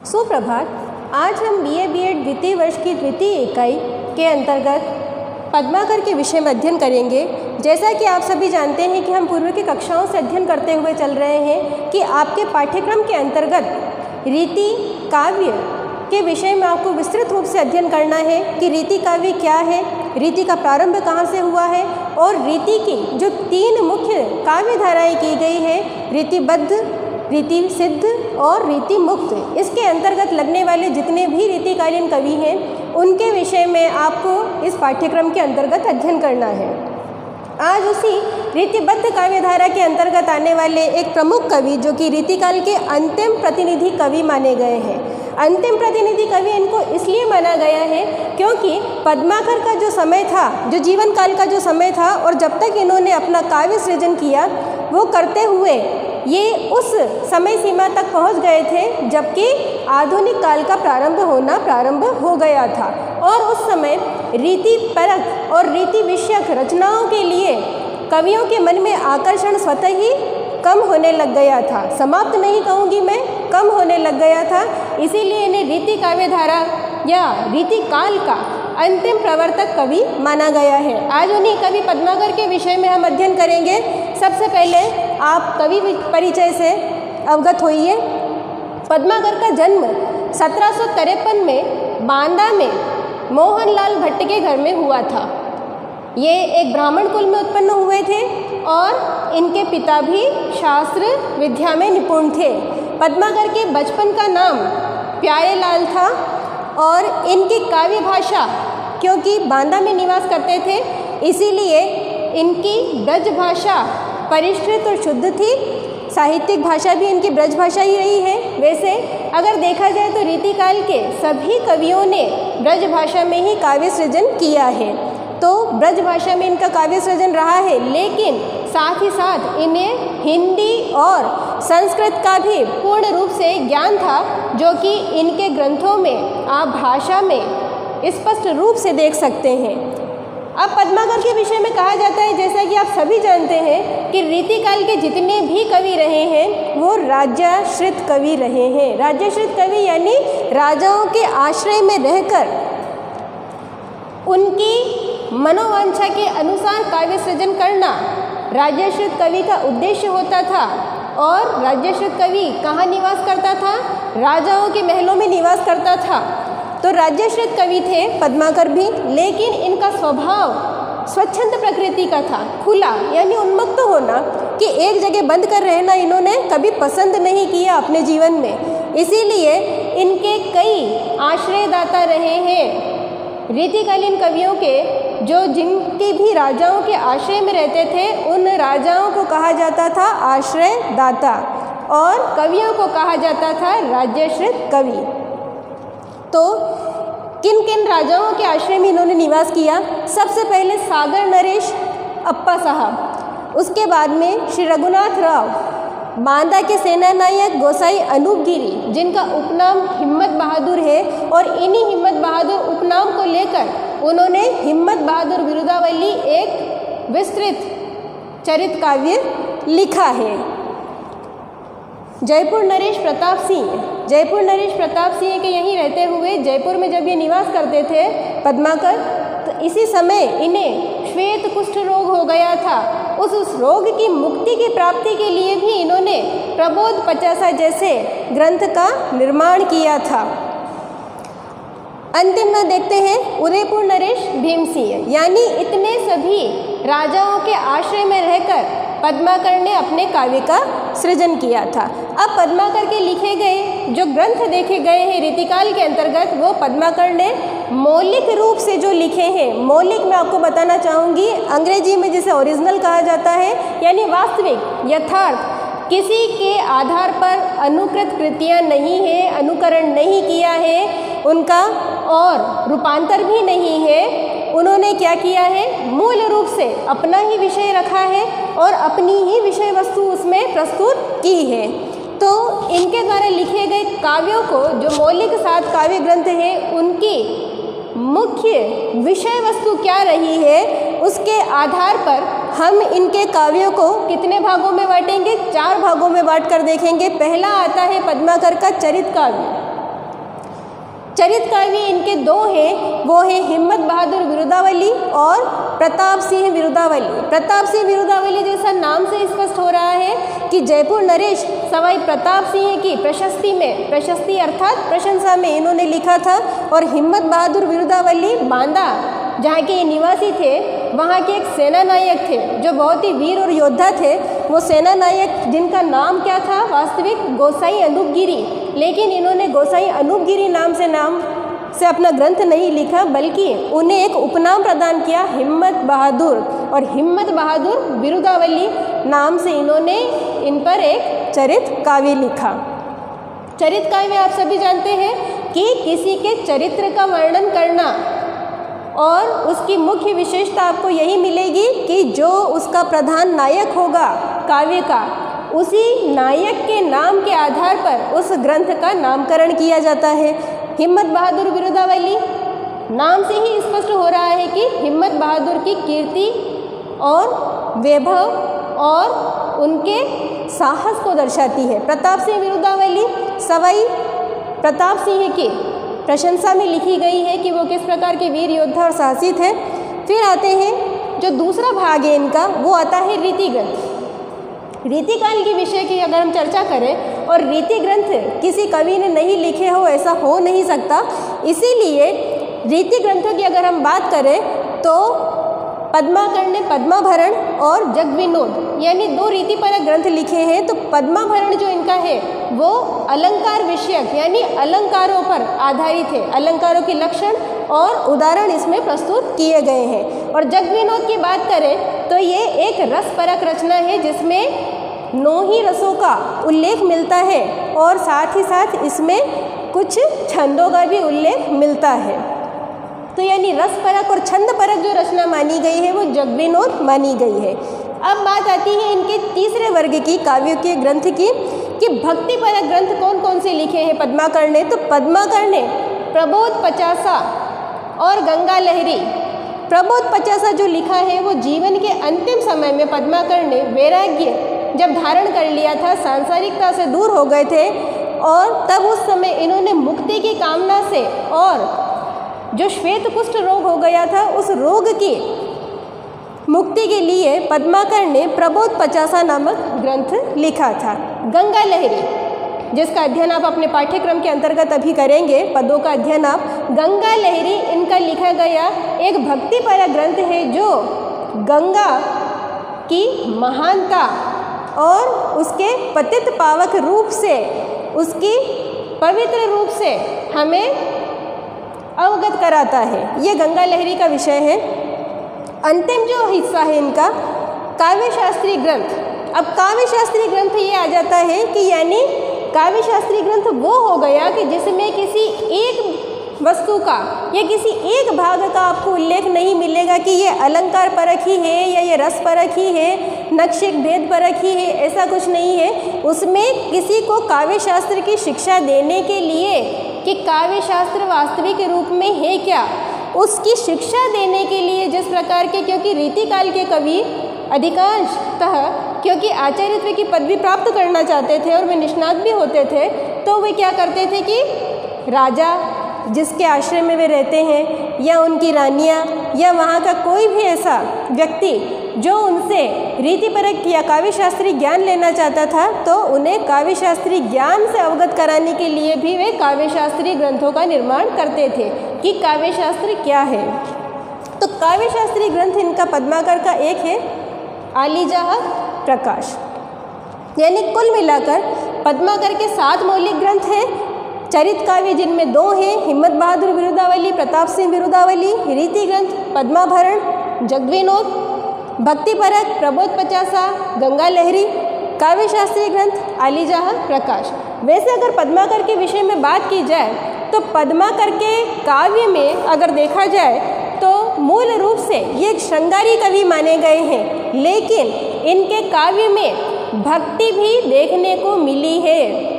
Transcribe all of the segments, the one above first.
सुप्रभात। आज हम BA B.Ed द्वितीय वर्ष की द्वितीय इकाई के अंतर्गत पद्माकर के विषय में अध्ययन करेंगे। जैसा कि आप सभी जानते हैं कि हम पूर्व की कक्षाओं से अध्ययन करते हुए चल रहे हैं कि आपके पाठ्यक्रम के अंतर्गत रीति काव्य के विषय में आपको विस्तृत रूप से अध्ययन करना है कि रीति काव्य क्या है, रीति का प्रारंभ कहाँ से हुआ है और रीति की जो तीन मुख्य काव्य धाराएँ की गई है, रीतिबद्ध, रीति सिद्ध और रीति मुक्त, इसके अंतर्गत लगने वाले जितने भी रीतिकालीन कवि हैं उनके विषय में आपको इस पाठ्यक्रम के अंतर्गत अध्ययन करना है। आज उसी रीतिबद्ध काव्यधारा के अंतर्गत आने वाले एक प्रमुख कवि जो कि रीतिकाल के अंतिम प्रतिनिधि कवि माने गए हैं। अंतिम प्रतिनिधि कवि इनको इसलिए माना गया है क्योंकि पद्माकर का जो समय था, जो जीवन काल का जो समय था और जब तक इन्होंने अपना काव्य सृजन किया वो करते हुए ये उस समय सीमा तक पहुंच गए थे जबकि आधुनिक काल का प्रारंभ हो गया था और उस समय रीति परक और रीति विषयक रचनाओं के लिए कवियों के मन में आकर्षण स्वतः ही कम होने लग गया था। समाप्त नहीं कहूँगी मैं, कम होने लग गया था। इसीलिए इन्हें रीति काव्यधारा या रीति काल का अंतिम प्रवर्तक कवि माना गया है। आज उन्हीं कवि पद्माकर के विषय में हम अध्ययन करेंगे। सबसे पहले आप कवि परिचय से अवगत होइए। पद्माकर का जन्म 1753 में बांदा में मोहनलाल भट्ट के घर में हुआ था। ये एक ब्राह्मण कुल में उत्पन्न हुए थे और इनके पिता भी शास्त्र विद्या में निपुण थे। पद्माकर के बचपन का नाम प्यारेलाल था और इनकी काव्य भाषा, क्योंकि बांदा में निवास करते थे इसीलिए इनकी ब्रज भाषा परिष्कृत और शुद्ध थी। साहित्यिक भाषा भी इनकी ब्रज भाषा ही रही है। वैसे अगर देखा जाए तो रीतिकाल के सभी कवियों ने ब्रज भाषा में ही काव्य सृजन किया है, तो ब्रज भाषा में इनका काव्य सृजन रहा है, लेकिन साथ ही साथ इन्हें हिंदी और संस्कृत का भी पूर्ण रूप से ज्ञान था, जो कि इनके ग्रंथों में आप भाषा में स्पष्ट रूप से देख सकते हैं। अब पद्माकर के विषय में कहा जाता है, जैसा कि आप सभी जानते हैं कि रीतिकाल के जितने भी कवि रहे हैं वो राज्याश्रित कवि रहे हैं। राज्याश्रित कवि यानी राजाओं के आश्रय में रहकर उनकी मनोवांछा के अनुसार काव्य सृजन करना राज्याश्रित कवि का उद्देश्य होता था। और राज्याश्रित कवि कहाँ निवास करता था? राजाओं के महलों में निवास करता था। तो राज्याश्रित कवि थे पद्माकर भी, लेकिन इनका स्वभाव स्वच्छंद प्रकृति का था, खुला यानी उन्मुक्त होना, कि एक जगह बंद कर रहना इन्होंने कभी पसंद नहीं किया अपने जीवन में। इसीलिए इनके कई आश्रयदाता रहे हैं रीतिकालीन कवियों के, जो जिनके भी राजाओं के आश्रय में रहते थे उन राजाओं को कहा जाता था आश्रयदाता और कवियों को कहा जाता था राज्याश्रित कवि। तो किन किन राजाओं के आश्रय में इन्होंने निवास किया? सबसे पहले सागर नरेश अप्पा साहब, उसके बाद में श्री रघुनाथ राव, बांदा के सेनानायक गोसाई अनूप गिरी जिनका उपनाम हिम्मत बहादुर है, और इन्हीं हिम्मत बहादुर उपनाम को लेकर उन्होंने हिम्मत बहादुर बिरुदावली एक विस्तृत चरित काव्य लिखा है। जयपुर नरेश प्रताप सिंह, जयपुर नरेश प्रताप सिंह के यहीं रहते हुए जयपुर में जब ये निवास करते थे पद्माकर, तो इसी समय इन्हें श्वेत कुष्ठ रोग हो गया था। उस रोग की मुक्ति की प्राप्ति के लिए भी इन्होंने प्रबोध पचासा जैसे ग्रंथ का निर्माण किया था। अंतिम में देखते हैं उदयपुर नरेश भीम सिंह, यानी इतने सभी राजाओं के आश्रय में रहकर पद्माकर ने अपने काव्य का सृजन किया था। अब पद्माकर के लिखे गए जो ग्रंथ देखे गए हैं रीतिकाल के अंतर्गत, वो पद्माकर ने मौलिक रूप से जो लिखे हैं, मौलिक मैं आपको बताना चाहूँगी, अंग्रेजी में जिसे ओरिजिनल कहा जाता है, यानी वास्तविक यथार्थ, किसी के आधार पर अनुकृत कृतियाँ नहीं है, अनुकरण नहीं किया है उनका और रूपांतर भी नहीं है। उन्होंने क्या किया है? मूल रूप से अपना ही विषय रखा है और अपनी ही विषय वस्तु उसमें प्रस्तुत की है। तो इनके द्वारा लिखे गए काव्यों को, जो मौलिक 7 काव्य ग्रंथ हैं, उनकी मुख्य विषय वस्तु क्या रही है, उसके आधार पर हम इनके काव्यों को कितने भागों में बांटेंगे? 4 भागों में बांट कर देखेंगे। पहला आता है पद्माकर का चरित काव्य, चरित काव्य इनके दो हैं, वो है हिम्मत बहादुर विरुदावली और प्रताप सिंह विरुदावली। प्रताप सिंह विरुदावली जैसा नाम से स्पष्ट हो रहा है कि जयपुर नरेश सवाई प्रताप सिंह की प्रशस्ति में, प्रशस्ति अर्थात प्रशंसा में इन्होंने लिखा था। और हिम्मत बहादुर विरुदावली बांदा जहाँ के निवासी थे, वहाँ के एक सेना नायक थे जो बहुत ही वीर और योद्धा थे। वो सेना नायक जिनका नाम क्या था वास्तविक, गोसाई अनूपगिरी। लेकिन इन्होंने गोसाई अनूपगिरी नाम से अपना ग्रंथ नहीं लिखा, बल्कि उन्हें एक उपनाम प्रदान किया हिम्मत बहादुर, और हिम्मत बहादुर विरुदावली नाम से इन्होंने इन पर एक चरित काव्य लिखा। चरित काव्य आप सभी जानते हैं कि किसी के चरित्र का वर्णन करना, और उसकी मुख्य विशेषता आपको यही मिलेगी कि जो उसका प्रधान नायक होगा काव्य का, उसी नायक के नाम के आधार पर उस ग्रंथ का नामकरण किया जाता है। हिम्मत बहादुर विरुदावली नाम से ही स्पष्ट हो रहा है कि हिम्मत बहादुर की कीर्ति और वैभव और उनके साहस को दर्शाती है। प्रताप सिंह विरुदावली सवाई प्रताप सिंह की प्रशंसा में लिखी गई है कि वो किस प्रकार के वीर योद्धा और साहसी थे। फिर आते हैं जो दूसरा भाग है इनका, वो आता है रीति ग्रंथ। रीतिकाल के विषय की अगर हम चर्चा करें, और रीति ग्रंथ किसी कवि ने नहीं लिखे हो ऐसा हो नहीं सकता, इसीलिए रीति ग्रंथों की अगर हम बात करें तो पद्माकर ने पद्माभरण और जगविनोद यानी दो रीतिपरक ग्रंथ लिखे हैं। तो पद्माभरण जो इनका है वो अलंकार विषयक यानी अलंकारों पर आधारित है, अलंकारों के लक्षण और उदाहरण इसमें प्रस्तुत किए गए हैं। और जगविनोद की बात करें तो ये एक रसपरक रचना है जिसमें 9 ही रसों का उल्लेख मिलता है, और साथ ही साथ इसमें कुछ छंदों का भी उल्लेख मिलता है। तो यानी रसपरक और छंदपरक जो रचना मानी गई है वो जगविनोद मानी गई है। अब बात आती है इनके तीसरे वर्ग की काव्यों के ग्रंथ की, कि भक्तिपरक ग्रंथ कौन कौन से लिखे हैं पद्माकर ने। तो पद्माकर ने प्रबोध पचासा और गंगा लहरी। प्रबोध पचासा जो लिखा है वो जीवन के अंतिम समय में पद्माकर ने वैराग्य जब धारण कर लिया था, सांसारिकता से दूर हो गए थे, और तब उस समय इन्होंने मुक्ति की कामना से, और जो श्वेत कुष्ठ रोग हो गया था उस रोग की मुक्ति के लिए पद्माकर ने प्रबोध पचासा नामक ग्रंथ लिखा था। गंगा लहरी जिसका अध्ययन आप अपने पाठ्यक्रम के अंतर्गत अभी करेंगे, पदों का अध्ययन आप, गंगा लहरी इनका लिखा गया एक भक्तिपरक ग्रंथ है जो गंगा की महानता और उसके पतित पावक रूप से, उसकी पवित्र रूप से हमें अवगत कराता है। ये गंगा लहरी का विषय है। अंतिम जो हिस्सा है इनका काव्य शास्त्री ग्रंथ। अब काव्य शास्त्री ग्रंथ ये आ जाता है कि यानी काव्य शास्त्री ग्रंथ वो हो गया कि जिसमें किसी एक वस्तु का या किसी एक भाग का आपको उल्लेख नहीं मिलेगा कि ये अलंकार परक ही है या ये रस परक ही है, नक्षिक भेद परक ही है, ऐसा कुछ नहीं है। उसमें किसी को काव्य शास्त्र की शिक्षा देने के लिए कि काव्य शास्त्र वास्तविक रूप में है क्या, उसकी शिक्षा देने के लिए जिस प्रकार के, क्योंकि रीतिकाल के कवि अधिकांशतः क्योंकि आचार्यत्व की पदवी प्राप्त करना चाहते थे और वे निष्णात भी होते थे, तो वे क्या करते थे कि राजा जिसके आश्रय में वे रहते हैं या उनकी रानियाँ या वहाँ का कोई भी ऐसा व्यक्ति जो उनसे रीतिपरक या काव्यशास्त्री ज्ञान लेना चाहता था, तो उन्हें काव्यशास्त्री ज्ञान से अवगत कराने के लिए भी वे काव्यशास्त्री ग्रंथों का निर्माण करते थे कि काव्यशास्त्र क्या है। तो काव्यशास्त्री ग्रंथ इनका पद्माकर का एक है आलीजाह प्रकाश। यानी कुल मिलाकर पद्माकर के 7 मौलिक ग्रंथ हैं चरित काव्य, जिनमें 2 हैं हिम्मत बहादुर विरुदावली, प्रताप सिंह विरुदावली, रीति ग्रंथ पद्माभरण, जगविनोद, भक्तिपरक प्रबोध पचासा, गंगा लहरी, काव्यशास्त्री ग्रंथ आलीजाह प्रकाश। वैसे अगर पद्माकर के विषय में बात की जाए तो पद्माकर के काव्य में अगर देखा जाए तो मूल रूप से ये एक श्रृंगारी कवि माने गए हैं, लेकिन इनके काव्य में भक्ति भी देखने को मिली है।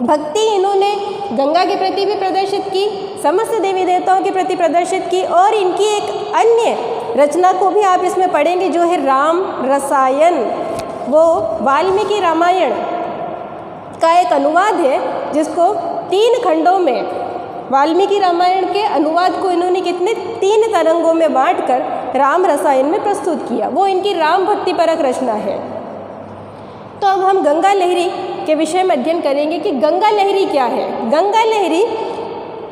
भक्ति इन्होंने गंगा के प्रति भी प्रदर्शित की, समस्त देवी देवताओं के प्रति प्रदर्शित की, और इनकी एक अन्य रचना को भी आप इसमें पढ़ेंगे जो है राम रसायन। वो वाल्मीकि रामायण का एक अनुवाद है जिसको 3 खंडों में वाल्मीकि रामायण के अनुवाद को इन्होंने कितने 3 तरंगों में बांटकर राम रसायन में प्रस्तुत किया। वो इनकी राम भक्ति परक रचना है। तो अब हम गंगा लहरी के विषय में अध्ययन करेंगे कि गंगा लहरी क्या है। गंगा लहरी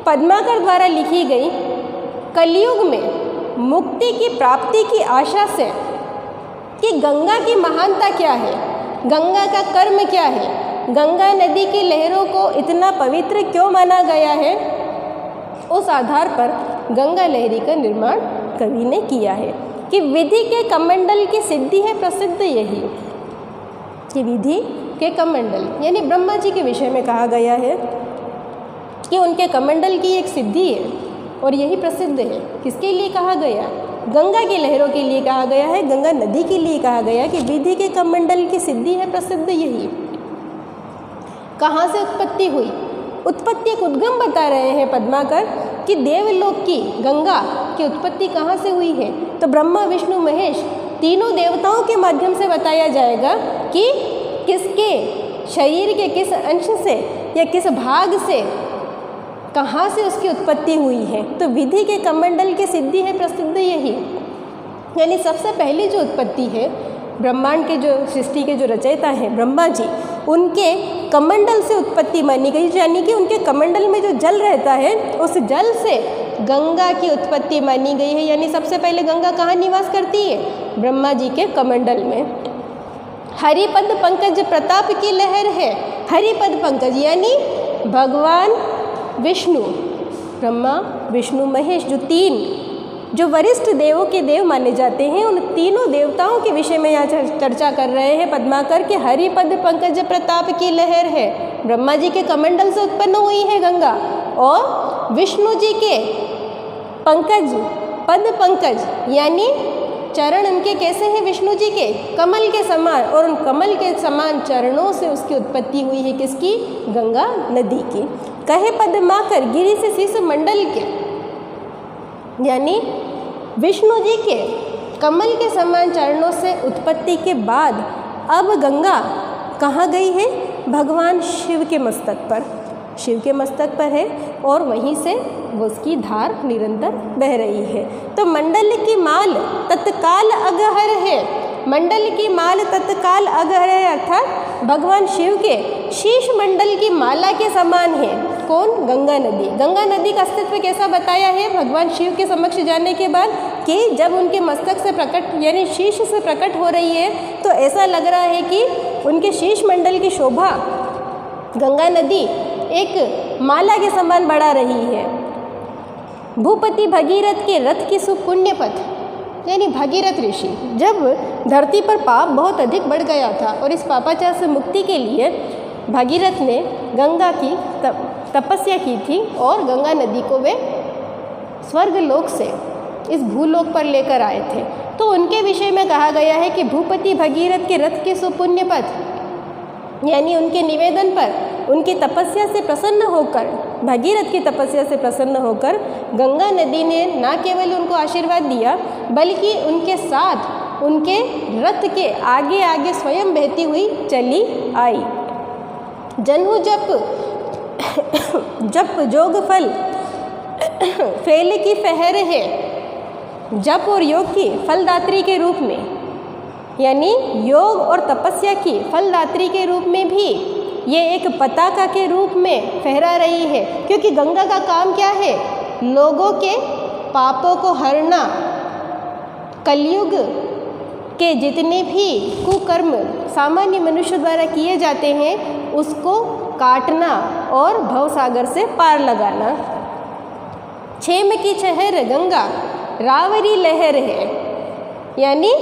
पद्माकर द्वारा लिखी गई कलयुग में मुक्ति की प्राप्ति की आशा से कि गंगा की महानता क्या है, गंगा का कर्म क्या है, गंगा नदी की लहरों को इतना पवित्र क्यों माना गया है, उस आधार पर गंगा लहरी का निर्माण कवि ने किया है। कि विधि के कमंडल की सिद्धि है प्रसिद्ध यही, कि विधि के कमंडल यानी ब्रह्मा जी के विषय में कहा गया है कि उनके कमंडल की एक सिद्धि है और यही प्रसिद्ध है। किसके लिए कहा गया? गंगा की लहरों के लिए कहा गया है, गंगा नदी के लिए कहा गया कि विधि के कमंडल की सिद्धि है प्रसिद्ध यही। कहाँ से उत्पत्ति हुई? उत्पत्ति एक उद्गम बता रहे हैं पद्माकर कि देवलोक की गंगा की उत्पत्ति कहाँ से हुई है। तो ब्रह्मा विष्णु महेश तीनों देवताओं के माध्यम से बताया जाएगा कि किसके शरीर के किस अंश से या किस भाग से कहाँ से उसकी उत्पत्ति हुई है। तो विधि के कमंडल की सिद्धि है प्रसिद्ध यही, यानी सबसे पहली जो उत्पत्ति है ब्रह्मांड के जो सृष्टि के जो रचयिता हैं ब्रह्मा जी, उनके कमंडल से उत्पत्ति मानी गई, यानी कि उनके कमंडल में जो जल रहता है उस जल से गंगा की उत्पत्ति मानी गई है। यानी सबसे पहले गंगा कहाँ निवास करती है? ब्रह्मा जी के कमंडल में। हरिपद पंकज प्रताप की लहर है। हरिपद पंकज यानी भगवान विष्णु, ब्रह्मा विष्णु महेश जो 3 जो वरिष्ठ देवों के देव माने जाते हैं, उन तीनों देवताओं के विषय में यहाँ चर्चा कर रहे हैं पद्माकर के हरिपद पंकज प्रताप की लहर है। ब्रह्मा जी के कमंडल से उत्पन्न हुई है गंगा और विष्णु जी के पंकज, पद पंकज यानी चरण उनके कैसे हैं? विष्णु जी के कमल के समान, और उन कमल के समान चरणों से उसकी उत्पत्ति हुई है किसकी? गंगा नदी की। कहे पद्माकर गिरी से शीश मंडल के, यानी विष्णु जी के कमल के समान चरणों से उत्पत्ति के बाद अब गंगा कहाँ गई है? भगवान शिव के मस्तक पर, शिव के मस्तक पर है और वहीं से वो उसकी धार निरंतर बह रही है। तो मंडल की माल तत्काल अगहर है। मंडल की माल तत्काल अगहर है अर्थात भगवान शिव के शीश मंडल की माला के समान है। कौन? गंगा नदी। गंगा नदी का अस्तित्व कैसा बताया है भगवान शिव के समक्ष जाने के बाद कि जब उनके मस्तक से प्रकट यानी शीश से प्रकट हो रही है तो ऐसा लग रहा है कि उनके शीश मंडल की शोभा गंगा नदी एक माला के समान बढ़ा रही है। भूपति भगीरथ के रथ की सुपुण्य पथ, यानी भगीरथ ऋषि जब धरती पर पाप बहुत अधिक बढ़ गया था और इस पापाचार से मुक्ति के लिए भगीरथ ने गंगा की तपस्या की थी और गंगा नदी को वे स्वर्ग लोक से इस भूलोक पर लेकर आए थे। तो उनके विषय में कहा गया है कि भूपति भगीरथ के रथ के सुपुण्य पथ, यानी उनके निवेदन पर उनकी तपस्या से प्रसन्न होकर, भगीरथ की तपस्या से प्रसन्न होकर गंगा नदी ने न केवल उनको आशीर्वाद दिया बल्कि उनके साथ उनके रथ के आगे आगे स्वयं बहती हुई चली आई। जन्हु जप जोग फल फेल की फहर है। जप और योग की फलदात्री के रूप में, यानी योग और तपस्या की फलदात्री के रूप में भी ये एक पताका के रूप में फहरा रही है। क्योंकि गंगा का काम क्या है? लोगों के पापों को हरना, कलयुग के जितने भी कुकर्म सामान्य मनुष्य द्वारा किए जाते हैं उसको काटना और भवसागर से पार लगाना। छेम की चहर गंगा रावरी लहर है, यानी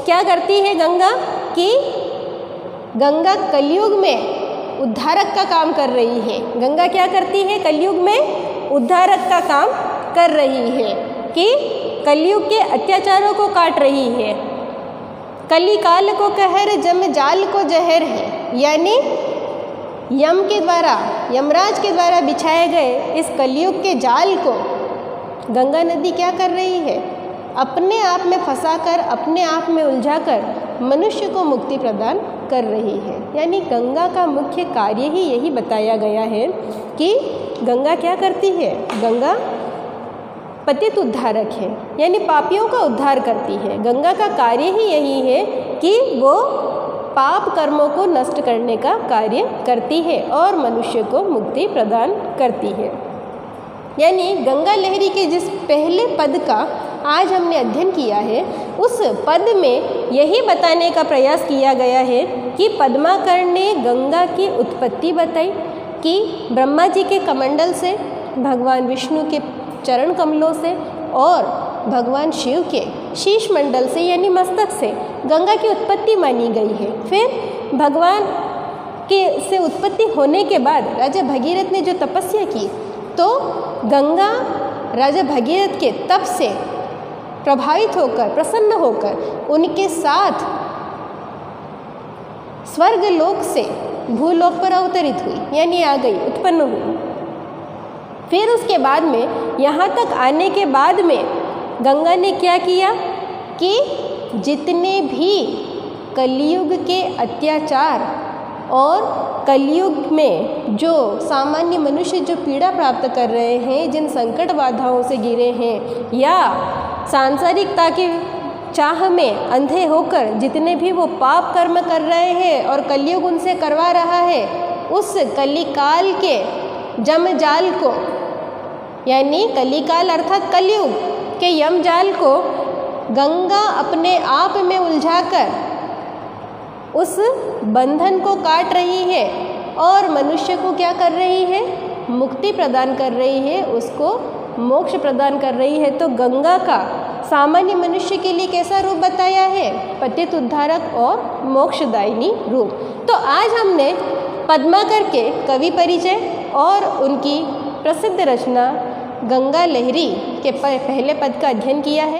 क्या करती है गंगा कि गंगा कलयुग में उद्धारक का काम कर रही है। गंगा क्या करती है? कलयुग में उद्धारक का काम कर रही है कि कलयुग के अत्याचारों को काट रही है। कली काल को कहर जम जाल को जहर है, यानी यम के द्वारा, यमराज के द्वारा बिछाए गए इस कलयुग के जाल को गंगा नदी क्या कर रही है? अपने आप में फंसाकर, अपने आप में उलझाकर मनुष्य को मुक्ति प्रदान कर रही है। यानी गंगा का मुख्य कार्य ही यही बताया गया है कि गंगा क्या करती है। गंगा पतित उद्धारक है, यानी पापियों का उद्धार करती है। गंगा का कार्य ही यही है कि वो पाप कर्मों को नष्ट करने का कार्य करती है और मनुष्य को मुक्ति प्रदान करती है। यानी गंगा लहरी के जिस पहले पद का आज हमने अध्ययन किया है, उस पद में यही बताने का प्रयास किया गया है कि पद्माकर ने गंगा की उत्पत्ति बताई कि ब्रह्मा जी के कमंडल से, भगवान विष्णु के चरण कमलों से और भगवान शिव के शीश मंडल से यानी मस्तक से गंगा की उत्पत्ति मानी गई है। फिर भगवान के से उत्पत्ति होने के बाद राजा भगीरथ ने जो तपस्या की, तो गंगा राजा भगीरथ के तप से प्रभावित होकर, प्रसन्न होकर उनके साथ स्वर्ग लोक से भूलोक पर अवतरित हुई, यानी आ गई, उत्पन्न हुई। फिर उसके बाद में, यहाँ तक आने के बाद में गंगा ने क्या किया कि जितने भी कलयुग के अत्याचार और कलयुग में जो सामान्य मनुष्य जो पीड़ा प्राप्त कर रहे हैं, जिन संकट बाधाओं से घिरे हैं या सांसारिकता की चाह में अंधे होकर जितने भी वो पाप कर्म कर रहे हैं और कलयुग उनसे करवा रहा है, उस कलिकाल के जमजाल को, यानी कलिकाल अर्थात कलयुग के यमजाल को गंगा अपने आप में उलझाकर उस बंधन को काट रही है और मनुष्य को क्या कर रही है, मुक्ति प्रदान कर रही है, उसको मोक्ष प्रदान कर रही है। तो गंगा का सामान्य मनुष्य के लिए कैसा रूप बताया है, पतित उद्धारक और मोक्षदायिनी रूप। तो आज हमने पद्माकर के कवि परिचय और उनकी प्रसिद्ध रचना गंगा लहरी के पहले पद का अध्ययन किया है।